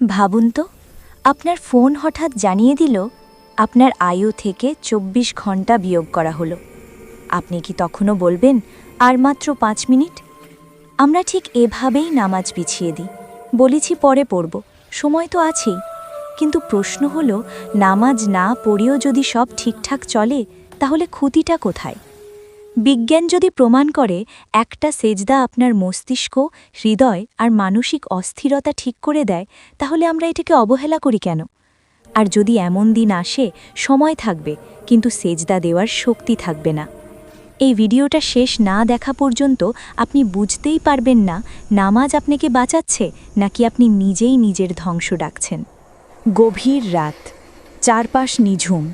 ভাবুন তো, আপনার ফোন হঠাৎ জানিয়ে দিল আপনার আয়ু থেকে ২৪ ঘন্টা বিয়োগ করা হলো। আপনি কি তখনও বলবেন আর মাত্র ৫ মিনিট? আমরা ঠিক এভাবেই নামাজ পিছিয়ে দিই, বলেছি পরে পড়ব, সময় তো আছেই। কিন্তু প্রশ্ন হলো, নামাজ না পড়েও যদি সব ঠিকঠাক চলে, তাহলে ক্ষতিটা কোথায়? বিজ্ঞান যদি প্রমাণ করে একটা সেজদা আপনার মস্তিষ্ক, হৃদয় আর মানসিক অস্থিরতা ঠিক করে দেয়, তাহলে আমরা এটাকে অবহেলা করি কেন? আর যদি এমন দিন আসে, সময় থাকবে কিন্তু সেজদা দেওয়ার শক্তি থাকবে না। এই ভিডিওটা শেষ না দেখা পর্যন্ত আপনি বুঝতেই পারবেন না নামাজ আপনাকে বাঁচাচ্ছে নাকি আপনি নিজেই নিজের ধ্বংস ডাকছেন। গভীর রাত, চারপাশ নিঝুম,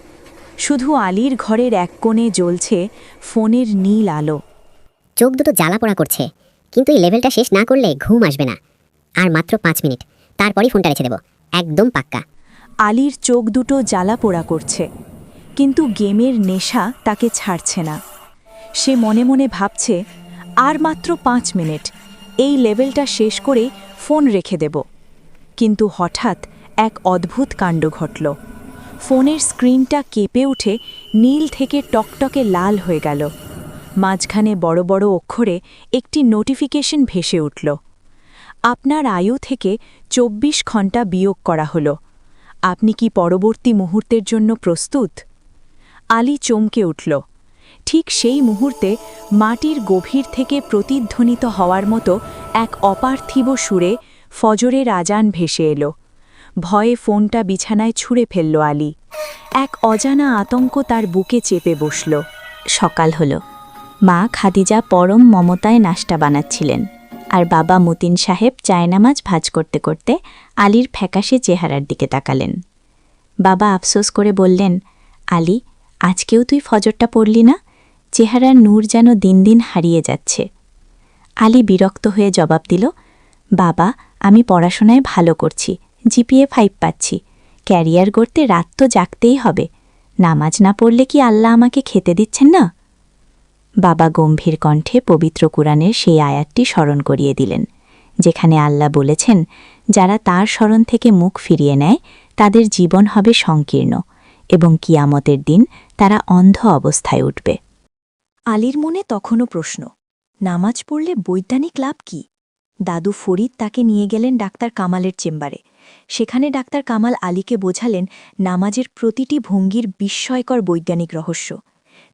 শুধু আলীর ঘরের এক কোণে জ্বলছে ফোনের নীল আলো। চোখ দুটো জ্বালা পোড়া করছে, কিন্তু এই লেভেলটা শেষ না করলে ঘুম আসবে না। আর মাত্র 5 মিনিট, তারপরই ফোনটা রেখে দেব, একদম পাক্কা। আলীর চোখ দুটো জ্বালা পোড়া করছে, কিন্তু গেমের নেশা তাকে ছাড়ছে না। সে মনে মনে ভাবছে, আর মাত্র 5 মিনিট, এই লেভেলটা শেষ করে ফোন রেখে দেব। কিন্তু হঠাৎ এক অদ্ভুত কাণ্ড ঘটল। ফোনের স্ক্রিনটা কেঁপে উঠে নীল থেকে টকটকে লাল হয়ে গেল। মাঝখানে বড় বড় অক্ষরে একটি নোটিফিকেশন ভেসে উঠল। আপনার আয়ু থেকে ২৪ ঘন্টা বিয়োগ করা হলো। আপনি কি পরবর্তী মুহূর্তের জন্য প্রস্তুত? আলী চমকে উঠল। ঠিক সেই মুহূর্তে মাটির গভীর থেকে প্রতিধ্বনিত হওয়ার মতো এক অপার্থিব সুরে ফজরের আজান ভেসে এলো। ভয়ে ফোনটা বিছানায় ছুঁড়ে ফেলল আলী। এক অজানা আতঙ্ক তার বুকে চেপে বসল। সকাল হলো। মা খাদিজা পরম মমতায় নাশতা বানাচ্ছিলেন, আর বাবা মতিন সাহেব চায়নামাজ ভাজ করতে করতে আলীর ফ্যাকাশে চেহারার দিকে তাকালেন। বাবা আফসোস করে বললেন, আলী, আজকেও তুই ফজরটা পড়লি না? চেহারার নূর যেন দিন দিন হারিয়ে যাচ্ছে। আলী বিরক্ত হয়ে জবাব দিল, বাবা, আমি পড়াশোনায় ভালো করছি, জিপিএ 5 পাচ্ছি। ক্যারিয়ার গড়তে রাত তো জাগতেই হবে। নামাজ না পড়লে কি আল্লাহ আমাকে খেতে দিচ্ছেন না? বাবা গম্ভীর কণ্ঠে পবিত্র কুরআনের সেই আয়াতটি স্মরণ করিয়ে দিলেন, যেখানে আল্লাহ বলেছেন, যারা তার স্মরণ থেকে মুখ ফিরিয়ে নেয় তাদের জীবন হবে সংকীর্ণ এবং কিয়ামতের দিন তারা অন্ধ অবস্থায় উঠবে। আলীর মনে তখনও প্রশ্ন, নামাজ পড়লে বৈজ্ঞানিক লাভ কি? দাদু ফরিদ তাকে নিয়ে গেলেন ডাক্তার কামালের চেম্বারে। সেখানে ডাক্তার কামাল আলীকে বোঝালেন নামাজের প্রতিটি ভঙ্গির বিস্ময়কর বৈজ্ঞানিক রহস্য।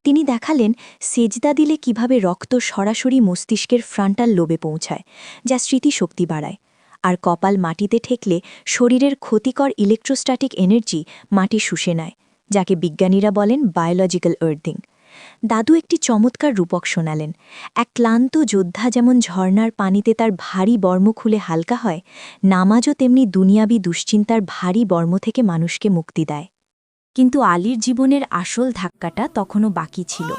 তিনি দেখালেন সেজদা দিলে কিভাবে রক্ত সরাসরি মস্তিষ্কের ফ্রন্টাল লোবে পৌঁছায়, যা স্মৃতিশক্তি বাড়ায়, আর কপাল মাটিতে ঠেকলে শরীরের ক্ষতিকর ইলেকট্রোস্ট্যাটিক এনার্জি মাটি শুষে নেয়, যাকে বিজ্ঞানীরা বলেন বায়োলজিক্যাল আর্থিং। দাদু একটি চমৎকার রূপক শোনালেন। এক ক্লান্ত যোদ্ধা যেমন ঝর্ণার পানিতে তার ভারী বর্ম খুলে হালকা হয়, নামাজও তেমনি দুনিয়াবি দুশ্চিন্তার ভারী বর্ম থেকে মানুষকে মুক্তি দেয়। কিন্তু আলীর জীবনের আসল ধাক্কাটা তখনও বাকি ছিল।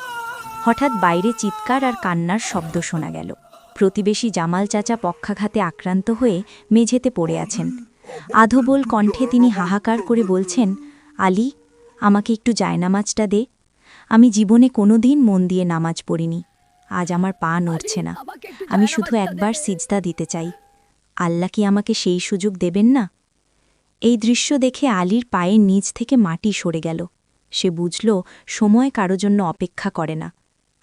হঠাৎ বাইরে চিৎকার আর কান্নার শব্দ শোনা গেল। প্রতিবেশী জামাল চাচা পক্ষাঘাতে আক্রান্ত হয়ে মেঝেতে পড়ে আছেন। আধোবল কণ্ঠে তিনি হাহাকার করে বলছেন, আলী, আমাকে একটু জায়নামাজটা দে। আমি জীবনে কোনোদিন মন দিয়ে নামাজ পড়িনি। আজ আমার পা নড়ছে না। আমি শুধু একবার সিজদা দিতে চাই। আল্লাহ কি আমাকে সেই সুযোগ দেবেন না? এই দৃশ্য দেখে আলীর পায়ের নিচ থেকে মাটি সরে গেল। সে বুঝল, সময় কারো জন্য অপেক্ষা করে না।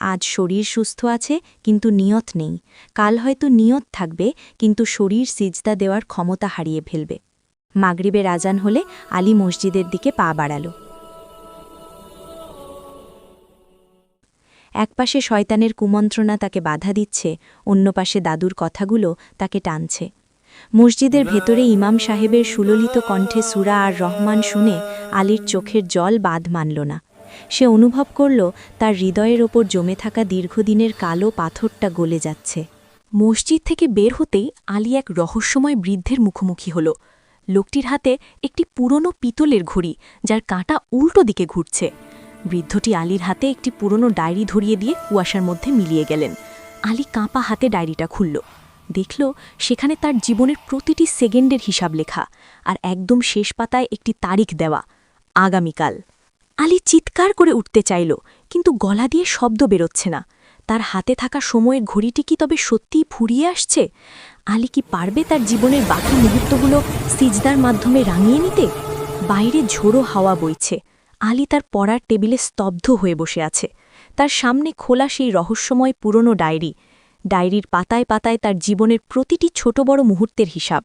আজ শরীর সুস্থ আছে কিন্তু নিয়ত নেই। কাল হয়তো নিয়ত থাকবে কিন্তু শরীর সিজদা দেওয়ার ক্ষমতা হারিয়ে ফেলবে। মাগরিবের আজান হলে আলী মসজিদের দিকে পা বাড়াল। একপাশে শয়তানের কুমন্ত্রণা তাকে বাধা দিচ্ছে, অন্য পাশে দাদুর কথাগুলো তাকে টানছে। মসজিদের ভেতরে ইমাম সাহেবের সুললিত কণ্ঠে সূরা আর রহমান শুনে আলীর চোখের জল বাঁধ মানল না। সে অনুভব করল তার হৃদয়ের ওপর জমে থাকা দীর্ঘদিনের কালো পাথরটা গলে যাচ্ছে। মসজিদ থেকে বের হতেই আলী এক রহস্যময় বৃদ্ধের মুখোমুখি হল। লোকটির হাতে একটি পুরনো পিতলের ঘড়ি, যার কাঁটা উল্টো দিকে ঘুরছে। বৃদ্ধটি আলীর হাতে একটি পুরনো ডায়েরি ধরিয়ে দিয়ে কুয়াশার মধ্যে মিলিয়ে গেলেন। আলী কাঁপা হাতে ডায়েরিটা খুলল। দেখল সেখানে তার জীবনের প্রতিটি সেকেন্ডের হিসাব লেখা, আর একদম শেষ পাতায় একটি তারিখ দেওয়া, আগামীকাল। আলী চিৎকার করে উঠতে চাইল, কিন্তু গলা দিয়ে শব্দ বেরোচ্ছে না। তার হাতে থাকা সময়ের ঘড়িটি কি তবে সত্যিই ফুরিয়ে আসছে? আলী কি পারবে তার জীবনের বাকি মুহূর্তগুলো সিজদার মাধ্যমে রাঙিয়ে নিতে? বাইরে ঝোড়ো হাওয়া বইছে। আলী তার পড়ার টেবিলে স্তব্ধ হয়ে বসে আছে। তার সামনে খোলা সেই রহস্যময় পুরনো ডায়েরি। ডায়েরির পাতায় পাতায় তার জীবনের প্রতিটি ছোট বড় মুহূর্তের হিসাব।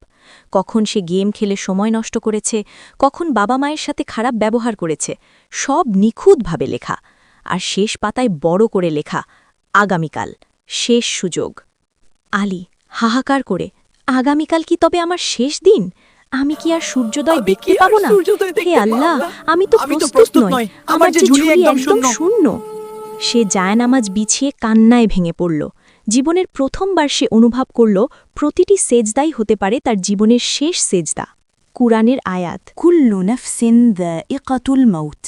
কখন সে গেম খেলে সময় নষ্ট করেছে, কখন বাবা মায়ের সাথে খারাপ ব্যবহার করেছে, সব নিখুঁতভাবে লেখা। আর শেষ পাতায় বড় করে লেখা, আগামীকাল শেষ সুযোগ। আলী হাহাকার করে, আগামীকাল কি তবে আমার শেষ দিন? আমি কি আর সূর্যোদয় দেখতে পাবো না? হে আল্লাহ, আমি তো প্রস্তুত নই। আমার যে ঝুলি একদম শূন্য। সে জায়নামাজ বিছিয়ে কান্নায় ভেঙে পড়ল। জীবনের প্রথমবার সে অনুভব করল প্রতিটি সেজদাই হতে পারে তার জীবনের শেষ সেজদা। কুরআনের আয়াত, কুল্লু নাফসিন যায়িকাতুল মাউত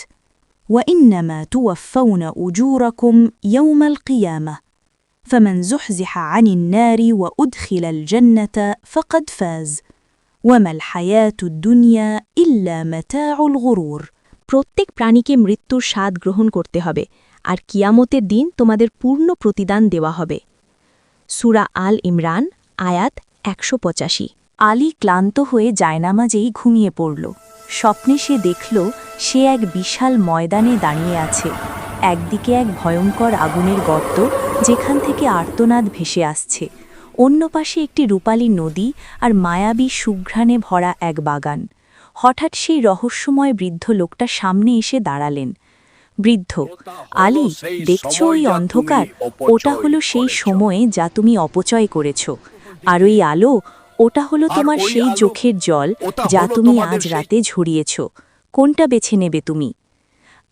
ওয়া ইন্নামা তুওয়াফাউনা উজুরাকুম ইয়াওমাল কিয়ামাহ ফামান যুহজিহা আনিন নারি ওয়া উদখিলাল জান্নাতা ফাকাদ ফাজ ওয়ামাল হায়াতুদ দুনিয়া ইল্লা মাতাউল গুরুর। প্রত্যেক প্রাণীকে মৃত্যুর স্বাদ গ্রহণ করতে হবে, আর কিয়ামতের দিন তোমাদের পূর্ণ প্রতিদান দেওয়া হবে। সূরা আল ইমরান, আয়াত ১৮৫। আলী ক্লান্ত হয়ে জায়নামাজেই ঘুমিয়ে পড়ল। স্বপ্নে সে দেখল সে এক বিশাল ময়দানে দাঁড়িয়ে আছে। একদিকে এক ভয়ঙ্কর আগুনের গর্ত, যেখান থেকে আর্তনাদ ভেসে আসছে। অন্য পাশে একটি রূপালী নদী আর মায়াবী সুঘ্রাণে ভরা এক বাগান। হঠাৎ সেই রহস্যময় বৃদ্ধ লোকটা সামনে এসে দাঁড়ালেন। বৃদ্ধ, আলী, দেখছো ওই অন্ধকার? ওটা হলো সেই সময়ে যা তুমি অপচয় করেছ। আর ওই আলো, ওটা হলো তোমার সেই চোখের জল যা তুমি আজ রাতে ঝরিয়েছ। কোনটা বেছে নেবে তুমি?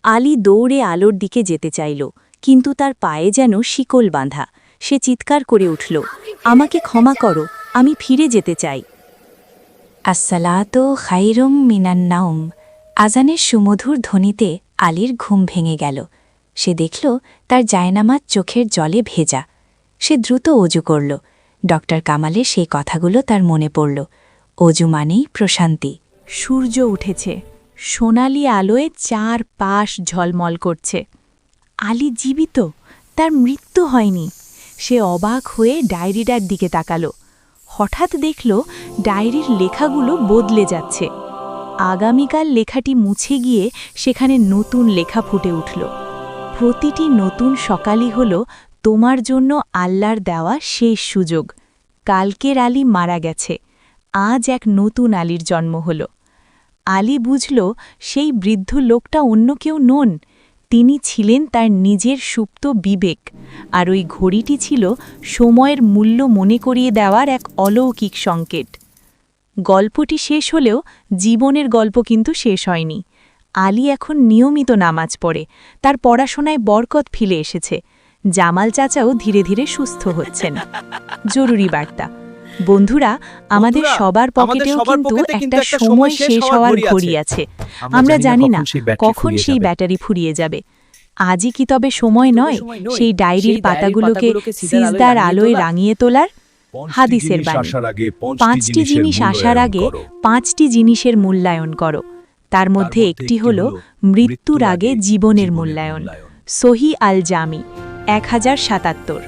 আলী দৌড়ে আলোর দিকে যেতে চাইল, কিন্তু তার পায়ে যেন শিকল বাঁধা। সে চিৎকার করে উঠল, আমাকে ক্ষমা করো, আমি ফিরে যেতে চাই। আসসালাতু খাইরুম মিনান নাওম। আজানের সুমধুর ধ্বনিতে আলীর ঘুম ভেঙে গেল। সে দেখল তার জায়নামাজ চোখের জলে ভেজা। সে দ্রুত অজু করল। ডক্টর কামালের সেই কথাগুলো তার মনে পড়ল। অজু মানেই প্রশান্তি। সূর্য উঠেছে, সোনালি আলোয় চারপাশ ঝলমল করছে। আলী জীবিত, তার মৃত্যু হয়নি। সে অবাক হয়ে ডায়েরিটার দিকে তাকালো। হঠাৎ দেখল ডায়েরির লেখাগুলো বদলে যাচ্ছে। আগামীকাল লেখাটি মুছে গিয়ে সেখানে নতুন লেখা ফুটে উঠল। প্রতিটি নতুন সকালই হল তোমার জন্য আল্লাহর দেওয়া শেষ সুযোগ। কালকের আলী মারা গেছে, আজ এক নতুন আলীর জন্ম হল। আলী বুঝল সেই বৃদ্ধ লোকটা অন্য কেউ নন, তিনি ছিলেন তার নিজের সুপ্ত বিবেক, আর ওই ঘড়িটি ছিল সময়ের মূল্য মনে করিয়ে দেওয়ার এক অলৌকিক সংকেত। গল্পটি শেষ হলেও জীবনের গল্প কিন্তু শেষ হয়নি। আলী এখন নিয়মিত নামাজ পড়ে, তার পড়াশোনায় বরকত ফিরে এসেছে। জামাল চাচাও ধীরে ধীরে সুস্থ হচ্ছেন। জরুরি বার্তা, বন্ধুরা, আমাদের সবার পকেটেও কিন্তু একটা সময় শেষ হওয়ার ঘড়ি আছে। আমরা জানি না কখন সেই ব্যাটারি ফুরিয়ে যাবে। আজই কি তবে সময় নয় সেই ডায়েরির পাতাগুলোকে সিজদার আলোয় রাঙিয়ে তোলার? হাদিসের বাণী, 5টি জিনিস আসার আগে 5টি জিনিসের মূল্যায়ন করো। তার মধ্যে একটি হল মৃত্যুর আগে জীবনের মূল্যায়ন। সহি আল জামি 1077।